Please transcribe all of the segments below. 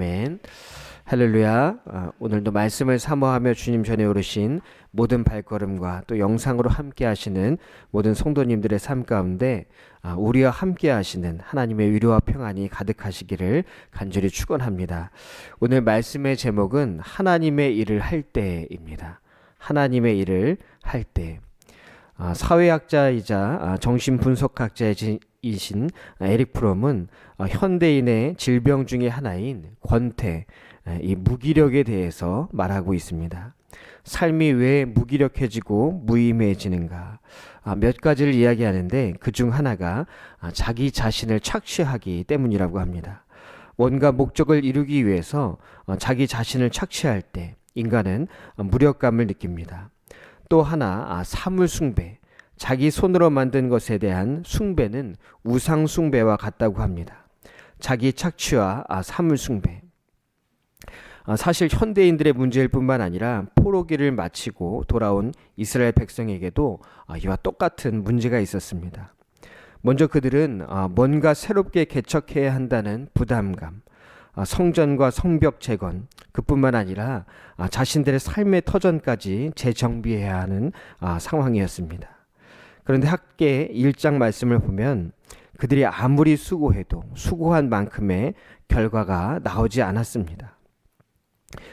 아멘. 할렐루야. 오늘도 말씀을 사모하며 주님 전에 오르신 모든 발걸음과 또 영상으로 함께 하시는 모든 성도님들의 삶 가운데 우리와 함께 하시는 하나님의 위로와 평안이 가득하시기를 간절히 축원합니다. 오늘 말씀의 제목은 하나님의 일을 할 때입니다. 하나님의 일을 할 때. 사회학자이자 정신분석학자이신 에릭 프롬은 현대인의 질병 중의 하나인 권태, 이 무기력에 대해서 말하고 있습니다. 삶이 왜 무기력해지고 무의미해지는가? 몇 가지를 이야기하는데 그중 하나가 자기 자신을 착취하기 때문이라고 합니다. 뭔가 목적을 이루기 위해서 자기 자신을 착취할 때 인간은 무력감을 느낍니다. 또 하나 사물 숭배, 자기 손으로 만든 것에 대한 숭배는 우상 숭배와 같다고 합니다. 자기 착취와 사물 숭배. 사실 현대인들의 문제일 뿐만 아니라 포로기를 마치고 돌아온 이스라엘 백성에게도 이와 똑같은 문제가 있었습니다. 먼저 그들은 뭔가 새롭게 개척해야 한다는 부담감, 성전과 성벽 재건, 그뿐만 아니라 자신들의 삶의 터전까지 재정비해야 하는 상황이었습니다. 그런데 학계 1장 말씀을 보면 그들이 아무리 수고해도 수고한 만큼의 결과가 나오지 않았습니다.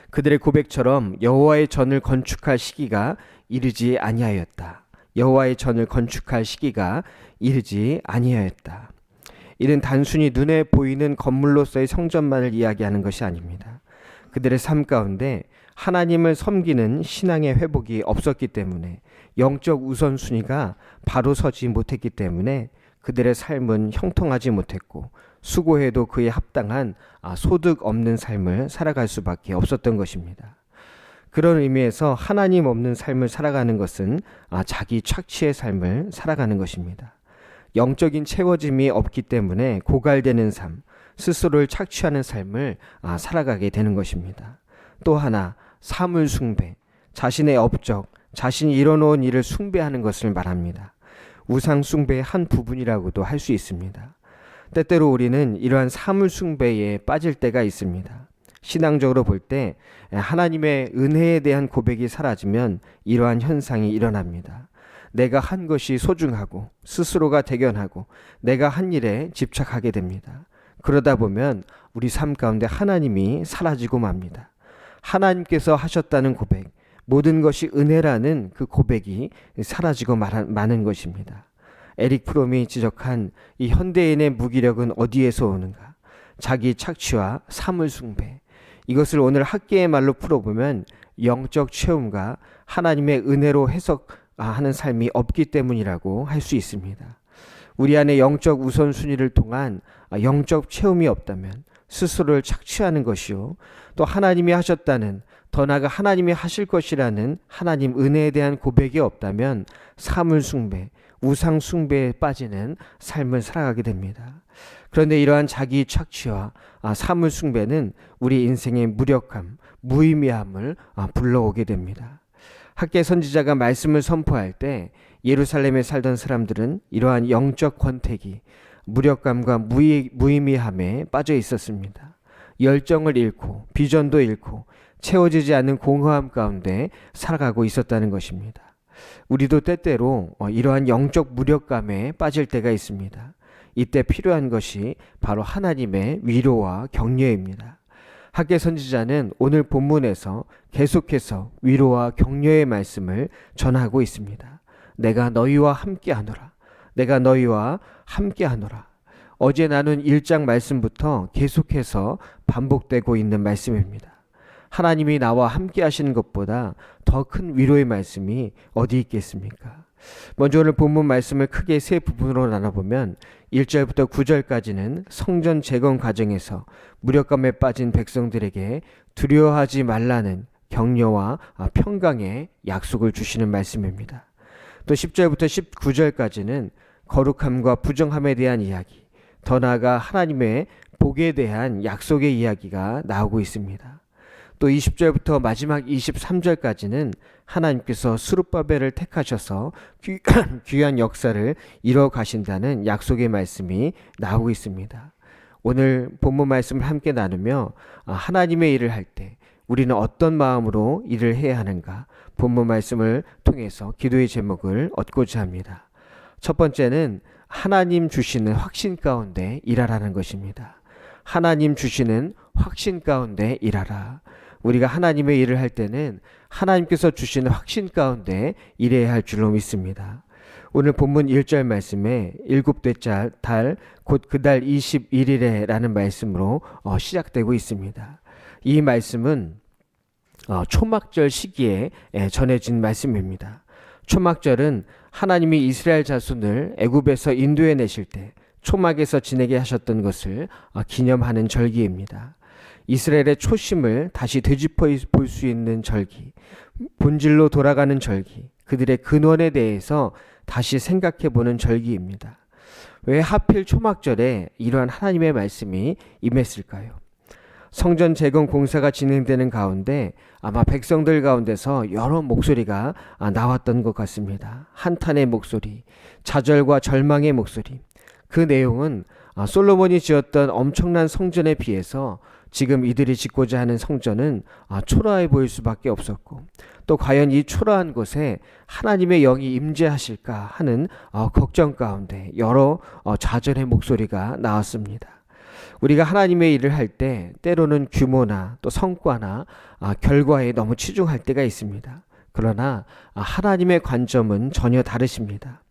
그들의 고백처럼 여호와의 전을 건축할 시기가 이르지 아니하였다. 여호와의 전을 건축할 시기가 이르지 아니하였다. 이는 단순히 눈에 보이는 건물로서의 성전만을 이야기하는 것이 아닙니다. 그들의 삶 가운데 하나님을 섬기는 신앙의 회복이 없었기 때문에, 영적 우선순위가 바로 서지 못했기 때문에 그들의 삶은 형통하지 못했고 수고해도 그에 합당한 소득 없는 삶을 살아갈 수밖에 없었던 것입니다. 그런 의미에서 하나님 없는 삶을 살아가는 것은 자기 착취의 삶을 살아가는 것입니다. 영적인 채워짐이 없기 때문에 고갈되는 삶, 스스로를 착취하는 삶을 살아가게 되는 것입니다. 또 하나, 사물 숭배, 자신의 업적, 자신이 이뤄놓은 일을 숭배하는 것을 말합니다. 우상 숭배의 한 부분이라고도 할 수 있습니다. 때때로 우리는 이러한 사물 숭배에 빠질 때가 있습니다. 신앙적으로 볼 때 하나님의 은혜에 대한 고백이 사라지면 이러한 현상이 일어납니다. 내가 한 것이 소중하고 스스로가 대견하고 내가 한 일에 집착하게 됩니다. 그러다 보면 우리 삶 가운데 하나님이 사라지고 맙니다. 하나님께서 하셨다는 고백, 모든 것이 은혜라는 그 고백이 사라지고 마는 것입니다. 에릭 프롬이 지적한 이 현대인의 무기력은 어디에서 오는가? 자기 착취와 사물 숭배. 이것을 오늘 학계의 말로 풀어보면 영적 체험과 하나님의 은혜로 해석하는 삶이 없기 때문이라고 할 수 있습니다. 우리 안에 영적 우선순위를 통한 영적 체험이 없다면 스스로를 착취하는 것이요, 또 하나님이 하셨다는, 더 나아가 하나님이 하실 것이라는 하나님 은혜에 대한 고백이 없다면 사물 숭배, 우상 숭배에 빠지는 삶을 살아가게 됩니다. 그런데 이러한 자기 착취와 사물 숭배는 우리 인생의 무력함, 무의미함을 불러오게 됩니다. 학계 선지자가 말씀을 선포할 때 예루살렘에 살던 사람들은 이러한 영적 권태기, 무력감과 무의미함에 빠져 있었습니다. 열정을 잃고 비전도 잃고 채워지지 않는 공허함 가운데 살아가고 있었다는 것입니다. 우리도 때때로 이러한 영적 무력감에 빠질 때가 있습니다. 이때 필요한 것이 바로 하나님의 위로와 격려입니다. 학계 선지자는 오늘 본문에서 계속해서 위로와 격려의 말씀을 전하고 있습니다. 내가 너희와 함께하노라. 내가 너희와 함께하노라. 어제 나눈 1장 말씀부터 계속해서 반복되고 있는 말씀입니다. 하나님이 나와 함께 하시는 것보다 더 큰 위로의 말씀이 어디 있겠습니까? 먼저 오늘 본문 말씀을 크게 세 부분으로 나눠보면 1절부터 9절까지는 성전 재건 과정에서 무력감에 빠진 백성들에게 두려워하지 말라는 격려와 평강의 약속을 주시는 말씀입니다. 또 10절부터 19절까지는 거룩함과 부정함에 대한 이야기, 더 나아가 하나님의 복에 대한 약속의 이야기가 나오고 있습니다. 또 20절부터 마지막 23절까지는 하나님께서 스룹바벨을 택하셔서 귀한 역사를 이뤄 가신다는 약속의 말씀이 나오고 있습니다. 오늘 본문 말씀을 함께 나누며 하나님의 일을 할 때 우리는 어떤 마음으로 일을 해야 하는가 본문 말씀을 통해서 기도의 제목을 얻고자 합니다. 첫 번째는 하나님 주시는 확신 가운데 일하라는 것입니다. 하나님 주시는 확신 가운데 일하라. 우리가 하나님의 일을 할 때는 하나님께서 주시는 확신 가운데 일해야 할 줄로 믿습니다. 오늘 본문 1절 말씀에 일곱째 달 곧 그 달 21일에 라는 말씀으로 시작되고 있습니다. 이 말씀은 초막절 시기에 전해진 말씀입니다. 초막절은 하나님이 이스라엘 자손을 애굽에서 인도해 내실 때 초막에서 지내게 하셨던 것을 기념하는 절기입니다. 이스라엘의 초심을 다시 되짚어 볼 수 있는 절기, 본질로 돌아가는 절기, 그들의 근원에 대해서 다시 생각해 보는 절기입니다. 왜 하필 초막절에 이러한 하나님의 말씀이 임했을까요? 성전 재건 공사가 진행되는 가운데 아마 백성들 가운데서 여러 목소리가 나왔던 것 같습니다. 한탄의 목소리, 좌절과 절망의 목소리. 그 내용은 솔로몬이 지었던 엄청난 성전에 비해서 지금 이들이 짓고자 하는 성전은 초라해 보일 수밖에 없었고, 또 과연 이 초라한 곳에 하나님의 영이 임재하실까 하는 걱정 가운데 여러 좌절의 목소리가 나왔습니다. 우리가 하나님의 일을 할 때 때로는 규모나 또 성과나 결과에 너무 치중할 때가 있습니다. 그러나 하나님의 관점은 전혀 다르십니다.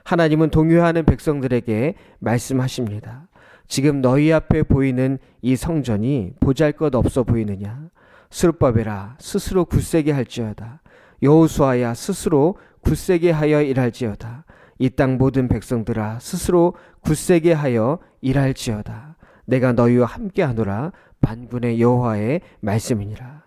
하나님은 동요하는 백성들에게 말씀하십니다. 지금 너희 앞에 보이는 이 성전이 보잘것없어 보이느냐? 스룹바벨아 스스로 굳세게 할지어다. 여호수아야 스스로 굳세게 하여 일할지어다. 이 땅 모든 백성들아 스스로 굳세게 하여 일할지어다. 내가 너희와 함께하노라. 만군의 여호와의 말씀이니라.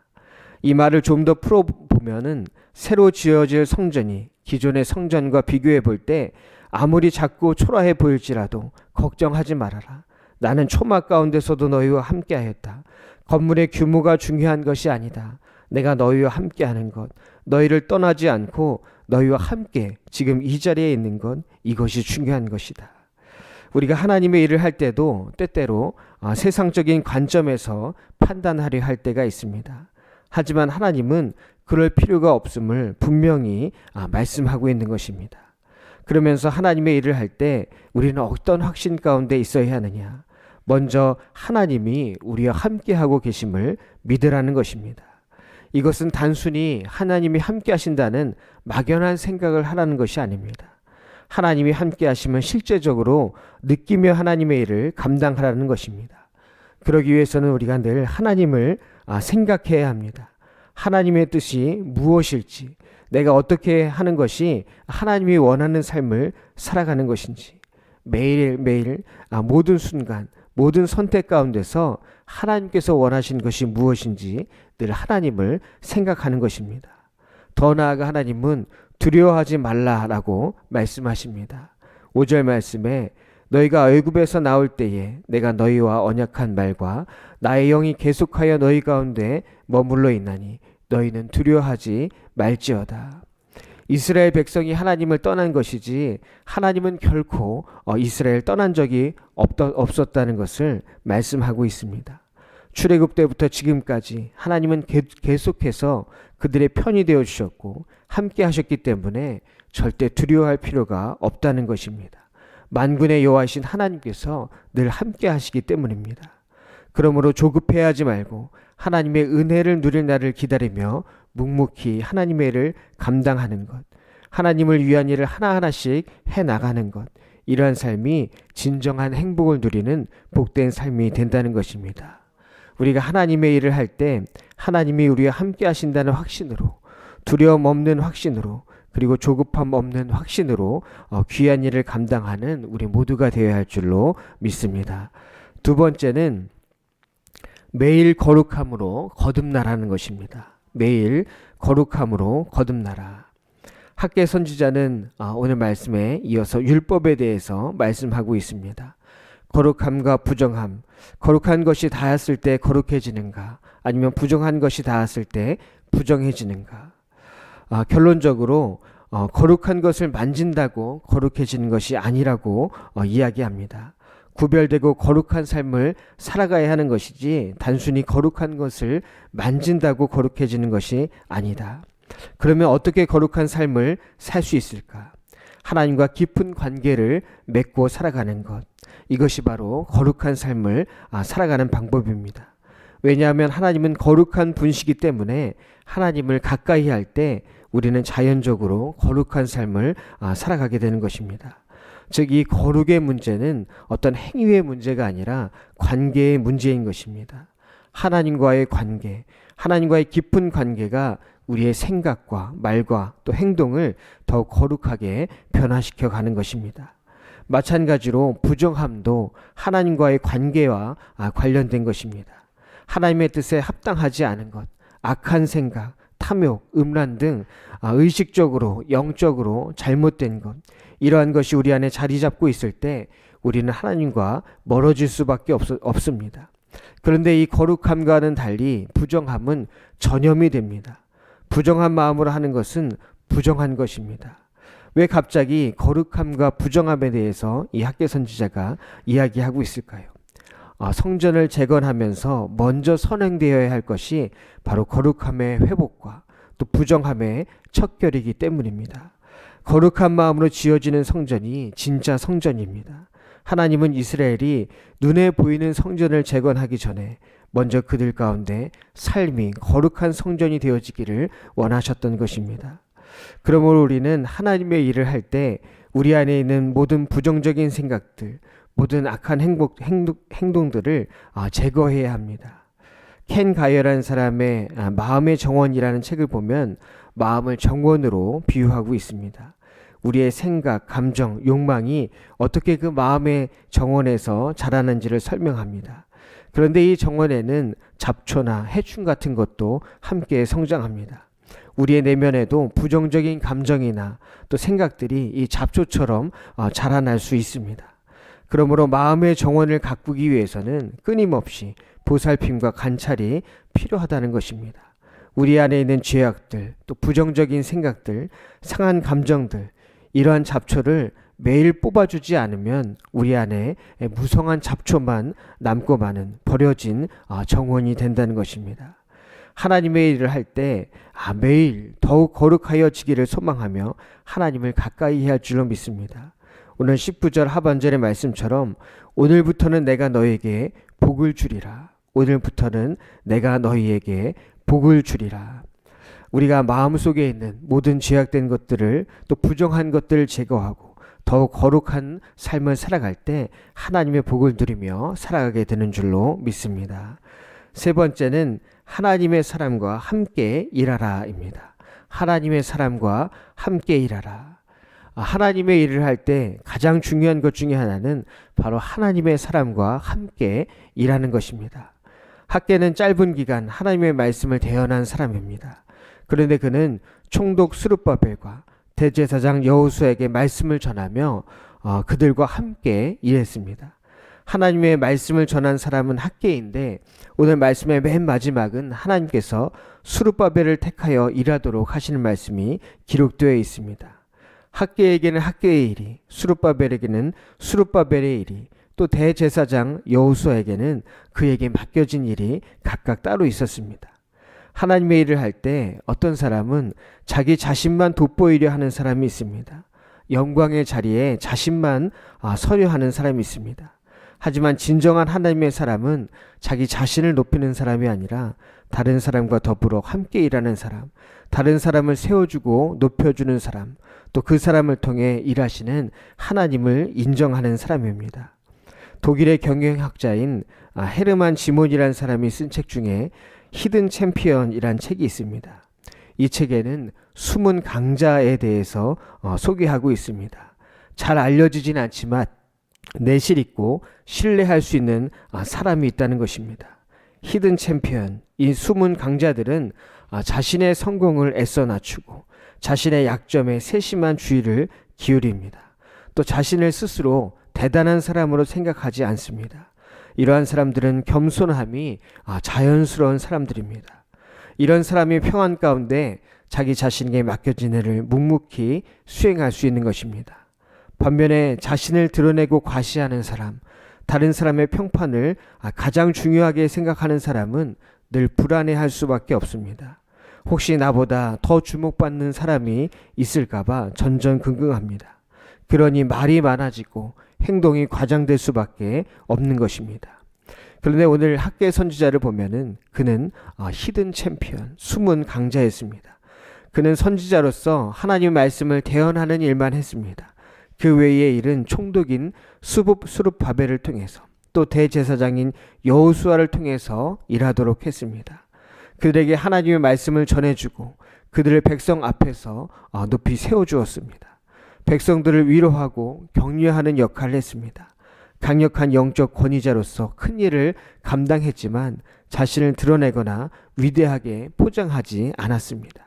이 말을 좀 더 풀어보면은 새로 지어질 성전이 기존의 성전과 비교해 볼 때 아무리 작고 초라해 보일지라도 걱정하지 말아라. 나는 초막 가운데서도 너희와 함께하였다. 건물의 규모가 중요한 것이 아니다. 내가 너희와 함께하는 것, 너희를 떠나지 않고 너희와 함께 지금 이 자리에 있는 것, 이것이 중요한 것이다. 우리가 하나님의 일을 할 때도 때때로 세상적인 관점에서 판단하려 할 때가 있습니다. 하지만 하나님은 그럴 필요가 없음을 분명히 말씀하고 있는 것입니다. 그러면서 하나님의 일을 할 때 우리는 어떤 확신 가운데 있어야 하느냐? 먼저 하나님이 우리와 함께하고 계심을 믿으라는 것입니다. 이것은 단순히 하나님이 함께 하신다는 막연한 생각을 하라는 것이 아닙니다. 하나님이 함께 하시면 실제적으로 느끼며 하나님의 일을 감당하라는 것입니다. 그러기 위해서는 우리가 늘 하나님을 생각해야 합니다. 하나님의 뜻이 무엇일지, 내가 어떻게 하는 것이 하나님이 원하는 삶을 살아가는 것인지, 매일매일 모든 순간 모든 선택 가운데서 하나님께서 원하신 것이 무엇인지 늘 하나님을 생각하는 것입니다. 더 나아가 하나님은 두려워하지 말라라고 말씀하십니다. 5절 말씀에 너희가 애굽에서 나올 때에 내가 너희와 언약한 말과 나의 영이 계속하여 너희 가운데 머물러 있나니 너희는 두려워하지 말지어다. 이스라엘 백성이 하나님을 떠난 것이지 하나님은 결코 이스라엘 떠난 적이 없었다는 것을 말씀하고 있습니다. 출애굽 때부터 지금까지 하나님은 계속해서 그들의 편이 되어 주셨고 함께 하셨기 때문에 절대 두려워할 필요가 없다는 것입니다. 만군의 여호와이신 하나님께서 늘 함께 하시기 때문입니다. 그러므로 조급해하지 말고 하나님의 은혜를 누릴 날을 기다리며 묵묵히 하나님의 일을 감당하는 것, 하나님을 위한 일을 하나하나씩 해나가는 것, 이러한 삶이 진정한 행복을 누리는 복된 삶이 된다는 것입니다. 우리가 하나님의 일을 할 때 하나님이 우리와 함께 하신다는 확신으로, 두려움 없는 확신으로, 그리고 조급함 없는 확신으로 귀한 일을 감당하는 우리 모두가 되어야 할 줄로 믿습니다. 두 번째는 매일 거룩함으로 거듭나라는 것입니다. 매일 거룩함으로 거듭나라. 학개 선지자는 오늘 말씀에 이어서 율법에 대해서 말씀하고 있습니다. 거룩함과 부정함, 거룩한 것이 닿았을 때 거룩해지는가, 아니면 부정한 것이 닿았을 때 부정해지는가. 결론적으로 거룩한 것을 만진다고 거룩해지는 것이 아니라고 이야기합니다. 구별되고 거룩한 삶을 살아가야 하는 것이지 단순히 거룩한 것을 만진다고 거룩해지는 것이 아니다. 그러면 어떻게 거룩한 삶을 살 수 있을까? 하나님과 깊은 관계를 맺고 살아가는 것. 이것이 바로 거룩한 삶을 살아가는 방법입니다. 왜냐하면 하나님은 거룩한 분이시기 때문에 하나님을 가까이 할 때 우리는 자연적으로 거룩한 삶을 살아가게 되는 것입니다. 즉, 이 거룩의 문제는 어떤 행위의 문제가 아니라 관계의 문제인 것입니다. 하나님과의 관계, 하나님과의 깊은 관계가 우리의 생각과 말과 또 행동을 더욱 거룩하게 변화시켜 가는 것입니다. 마찬가지로 부정함도 하나님과의 관계와 관련된 것입니다. 하나님의 뜻에 합당하지 않은 것, 악한 생각, 탐욕, 음란 등 의식적으로, 영적으로 잘못된 것, 이러한 것이 우리 안에 자리 잡고 있을 때 우리는 하나님과 멀어질 수밖에 없습니다. 그런데 이 거룩함과는 달리 부정함은 전염이 됩니다. 부정한 마음으로 하는 것은 부정한 것입니다. 왜 갑자기 거룩함과 부정함에 대해서 이 학개 선지자가 이야기하고 있을까요? 성전을 재건하면서 먼저 선행되어야 할 것이 바로 거룩함의 회복과 또 부정함의 척결이기 때문입니다. 거룩한 마음으로 지어지는 성전이 진짜 성전입니다. 하나님은 이스라엘이 눈에 보이는 성전을 재건하기 전에 먼저 그들 가운데 삶이 거룩한 성전이 되어지기를 원하셨던 것입니다. 그러므로 우리는 하나님의 일을 할 때 우리 안에 있는 모든 부정적인 생각들, 모든 악한 행동들을 제거해야 합니다. 켄 가이어라는 사람의 마음의 정원이라는 책을 보면 마음을 정원으로 비유하고 있습니다. 우리의 생각, 감정, 욕망이 어떻게 그 마음의 정원에서 자라는지를 설명합니다. 그런데 이 정원에는 잡초나 해충 같은 것도 함께 성장합니다. 우리의 내면에도 부정적인 감정이나 또 생각들이 이 잡초처럼 자라날 수 있습니다. 그러므로 마음의 정원을 가꾸기 위해서는 끊임없이 보살핌과 관찰이 필요하다는 것입니다. 우리 안에 있는 죄악들, 또 부정적인 생각들, 상한 감정들, 이러한 잡초를 매일 뽑아주지 않으면 우리 안에 무성한 잡초만 남고 마는 버려진 정원이 된다는 것입니다. 하나님의 일을 할 때 매일 더욱 거룩하여지기를 소망하며 하나님을 가까이 할 줄로 믿습니다. 오늘 19절 하반절의 말씀처럼 오늘부터는 내가 너에게 복을 주리라. 오늘부터는 내가 너희에게 복을 주리라. 우리가 마음속에 있는 모든 죄악된 것들을 또 부정한 것들을 제거하고 더욱 거룩한 삶을 살아갈 때 하나님의 복을 누리며 살아가게 되는 줄로 믿습니다. 세 번째는 하나님의 사람과 함께 일하라입니다. 하나님의 사람과 함께 일하라. 하나님의 일을 할 때 가장 중요한 것 중에 하나는 바로 하나님의 사람과 함께 일하는 것입니다. 학개는 짧은 기간 하나님의 말씀을 대언한 사람입니다. 그런데 그는 총독 스룹바벨과 대제사장 여호수아에게 말씀을 전하며 그들과 함께 일했습니다. 하나님의 말씀을 전한 사람은 학개인데 오늘 말씀의 맨 마지막은 하나님께서 스룹바벨을 택하여 일하도록 하시는 말씀이 기록되어 있습니다. 학개에게는 학개의 일이, 스룹바벨에게는 스룹바벨의 일이, 또 대제사장 여호수아에게는 그에게 맡겨진 일이 각각 따로 있었습니다. 하나님의 일을 할 때 어떤 사람은 자기 자신만 돋보이려 하는 사람이 있습니다. 영광의 자리에 자신만 서려 하는 사람이 있습니다. 하지만 진정한 하나님의 사람은 자기 자신을 높이는 사람이 아니라 다른 사람과 더불어 함께 일하는 사람, 다른 사람을 세워주고 높여주는 사람, 또 그 사람을 통해 일하시는 하나님을 인정하는 사람입니다. 독일의 경영학자인 헤르만 지몬이라는 사람이 쓴 책 중에 히든 챔피언이란 책이 있습니다. 이 책에는 숨은 강자에 대해서 소개하고 있습니다. 잘 알려지진 않지만 내실 있고 신뢰할 수 있는 사람이 있다는 것입니다. 히든 챔피언, 이 숨은 강자들은 자신의 성공을 애써 낮추고 자신의 약점에 세심한 주의를 기울입니다. 또 자신을 스스로 대단한 사람으로 생각하지 않습니다. 이러한 사람들은 겸손함이 자연스러운 사람들입니다. 이런 사람이 평안 가운데 자기 자신에게 맡겨진 일을 묵묵히 수행할 수 있는 것입니다. 반면에 자신을 드러내고 과시하는 사람, 다른 사람의 평판을 가장 중요하게 생각하는 사람은 늘 불안해할 수밖에 없습니다. 혹시 나보다 더 주목받는 사람이 있을까봐 전전긍긍합니다. 그러니 말이 많아지고 행동이 과장될 수밖에 없는 것입니다. 그런데 오늘 학계 선지자를 보면은 그는 히든 챔피언, 숨은 강자였습니다. 그는 선지자로서 하나님의 말씀을 대언하는 일만 했습니다. 그 외의 일은 총독인 수룹바벨을 통해서 또 대제사장인 여호수아를 통해서 일하도록 했습니다. 그들에게 하나님의 말씀을 전해주고 그들을 백성 앞에서 높이 세워주었습니다. 백성들을 위로하고 격려하는 역할을 했습니다. 강력한 영적 권위자로서 큰 일을 감당했지만 자신을 드러내거나 위대하게 포장하지 않았습니다.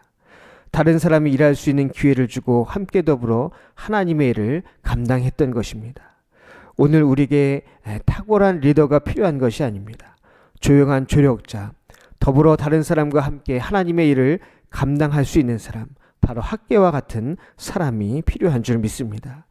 다른 사람이 일할 수 있는 기회를 주고 함께 더불어 하나님의 일을 감당했던 것입니다. 오늘 우리에게 탁월한 리더가 필요한 것이 아닙니다. 조용한 조력자, 더불어 다른 사람과 함께 하나님의 일을 감당할 수 있는 사람, 바로 학계와 같은 사람이 필요한 줄 믿습니다.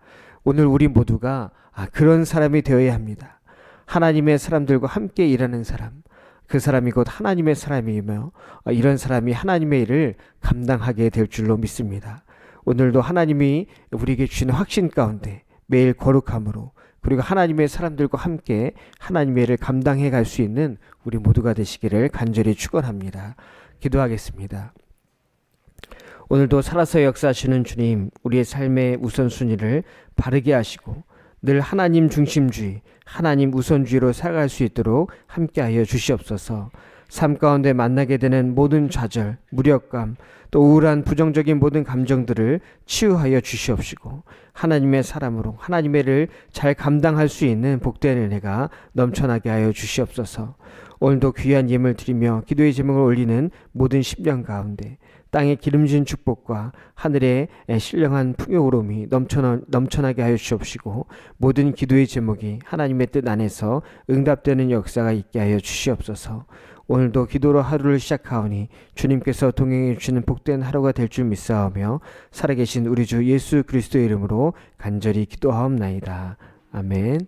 오늘 우리 모두가 그런 사람이 되어야 합니다. 하나님의 사람들과 함께 일하는 사람, 그 사람이 곧 하나님의 사람이며 이런 사람이 하나님의 일을 감당하게 될 줄로 믿습니다. 오늘도 하나님이 우리에게 주시는 확신 가운데 매일 거룩함으로 그리고 하나님의 사람들과 함께 하나님의 일을 감당해 갈 수 있는 우리 모두가 되시기를 간절히 축원합니다. 기도하겠습니다. 오늘도 살아서 역사하시는 주님, 우리의 삶의 우선순위를 바르게 하시고 늘 하나님 중심주의, 하나님 우선주의로 살아갈 수 있도록 함께하여 주시옵소서. 삶 가운데 만나게 되는 모든 좌절, 무력감, 또 우울한 부정적인 모든 감정들을 치유하여 주시옵시고 하나님의 사람으로 하나님의 일을 잘 감당할 수 있는 복된 은혜가 넘쳐나게 하여 주시옵소서. 오늘도 귀한 예물 드리며 기도의 제목을 올리는 모든 심령 가운데 땅의 기름진 축복과 하늘의 신령한 풍요로움이 넘쳐나게 하여 주시옵시고 모든 기도의 제목이 하나님의 뜻 안에서 응답되는 역사가 있게 하여 주시옵소서. 오늘도 기도로 하루를 시작하오니 주님께서 동행해 주시는 복된 하루가 될 줄 믿사오며 살아계신 우리 주 예수 그리스도의 이름으로 간절히 기도하옵나이다. 아멘.